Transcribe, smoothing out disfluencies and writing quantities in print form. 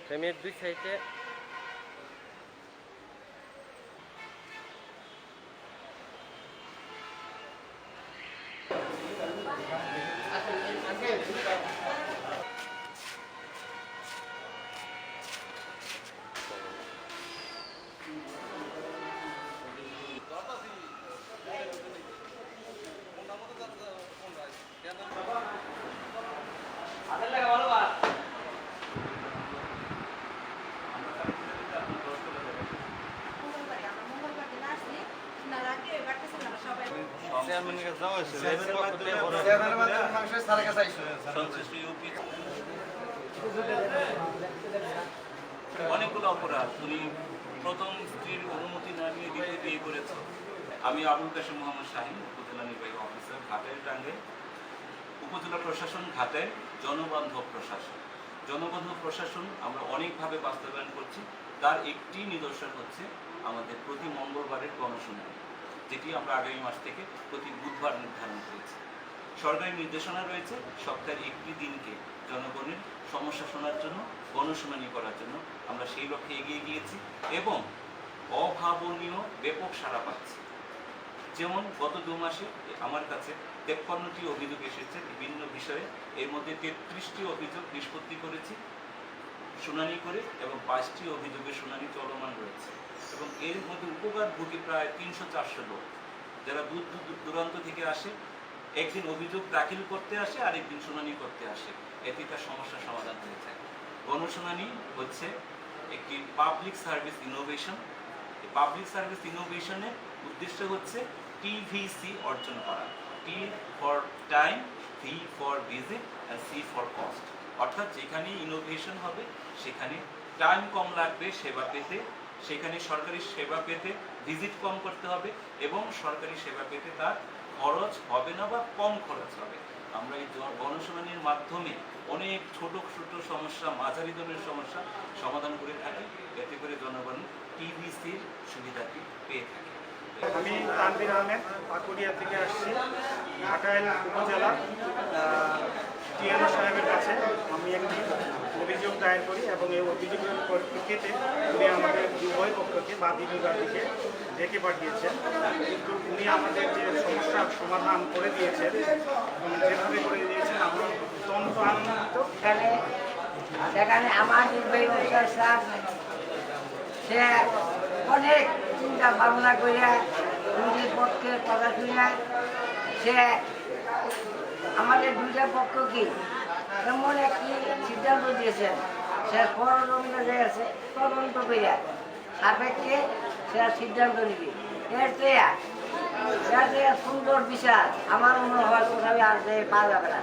ফ্রেমের দুই সাইডে অনেকগুলো অপরাধ তুমি প্রথম স্ত্রীর অনুমতি না নিয়ে দ্বিতীয় বিয়ে করেছ। আমি আবুল কাশেম মোহাম্মদ শাহিন, উপজেলা নির্বাহী অফিসার, ঘাটের টাঙ্গে। উপজেলা প্রশাসন ঘাটের জনবান্ধব প্রশাসন। জনবান্ধব প্রশাসন আমরা অনেকভাবে বাস্তবায়ন করছি। তার একটি নিদর্শন হচ্ছে আমাদের প্রতি মঙ্গলবারের গণশুনানি, যেটি আমরা আগামী মাস থেকে প্রতি বুধবার নির্ধারণ করেছি। সরকারি নির্দেশনা রয়েছে সপ্তাহের একটি দিনকে জনগণের সমস্যা শোনার জন্য, গণশুনানি করার জন্য। আমরা সেই লক্ষ্যে এগিয়ে গিয়েছি এবং অভাবনীয় ব্যাপক সাড়া পাচ্ছি। যেমন গত 2 মাসে আমার কাছে 53টি অভিযোগ এসেছে বিভিন্ন বিষয়ে। এর মধ্যে 33টি অভিযোগ নিষ্পত্তি করেছি শুনানি করে এবং 5টি অভিযোগের শুনানি চলমান রয়েছে। এবং এর মধ্যে উপকারভোগী প্রায় 300-400 লোক, যারা দূর দূরান্ত থেকে আসে, একদিন অভিযোগ দাখিল করতে আসে, আরেকদিন শুনানি করতে আসে। এতে তার সমস্যার সমাধান হয়ে যায়। গণশুনানি হচ্ছে একটি পাবলিক সার্ভিস ইনোভেশন। এই পাবলিক সার্ভিস ইনোভেশনের উদ্দেশ্য হচ্ছে টিভিসি অর্জন করা। T for time, V for visit and C for cost. অর্থাৎ যেখানে ইনোভেশন হবে সেখানে টাইম কম লাগবে সেবা পেতে, সেখানে সরকারি সেবা পেতে ভিজিট কম করতে হবে এবং সরকারি সেবা পেতে তার খরচ হবে না বা কম খরচ হবে। আমরা এই গণশুনানির মাধ্যমে অনেক ছোট ছোট সমস্যা, মাঝারি ধরনের সমস্যা সমাধান করে থাকি। এতে করে জনগণ টিভিসির সুবিধাটি পেয়ে থাকে। আমি তানভীর আহমেদ, পাকুড়িয়া থেকে আসছি। ঘাটাইল উপজেলা টিএনও সাহেবের কাছে আমি একটি অভিযোগ দায়ের করি এবং এই অভিযোগের পরিপ্রেক্ষিতে উনি আমাদের উভয় পক্ষকে বাদী বিবাদীকে ডেকে পাঠিয়েছেন। কিন্তু উনি আমাদের যে সমস্যার সমাধান করে দিয়েছেন এবং যেভাবে করে দিয়েছেন আমরা অত্যন্ত আনন্দিত। সেখানে আমার নির্বাহী অফিসার স্যার সে অনেক চিন্তা ভাবনা করে দুইটির পক্ষে কথা শুনে সে আমাদের দুইটা পক্ষকে এমন একটি সিদ্ধান্ত দিয়েছেন, সে ষড়যন্ত্র যে আছে তদন্ত করে সাপেক্ষে সে সিদ্ধান্ত নিবে। এর চেয়ে সুন্দর বিচার আমার মনে হয় কোথাও আর পাওয়া যাবে না।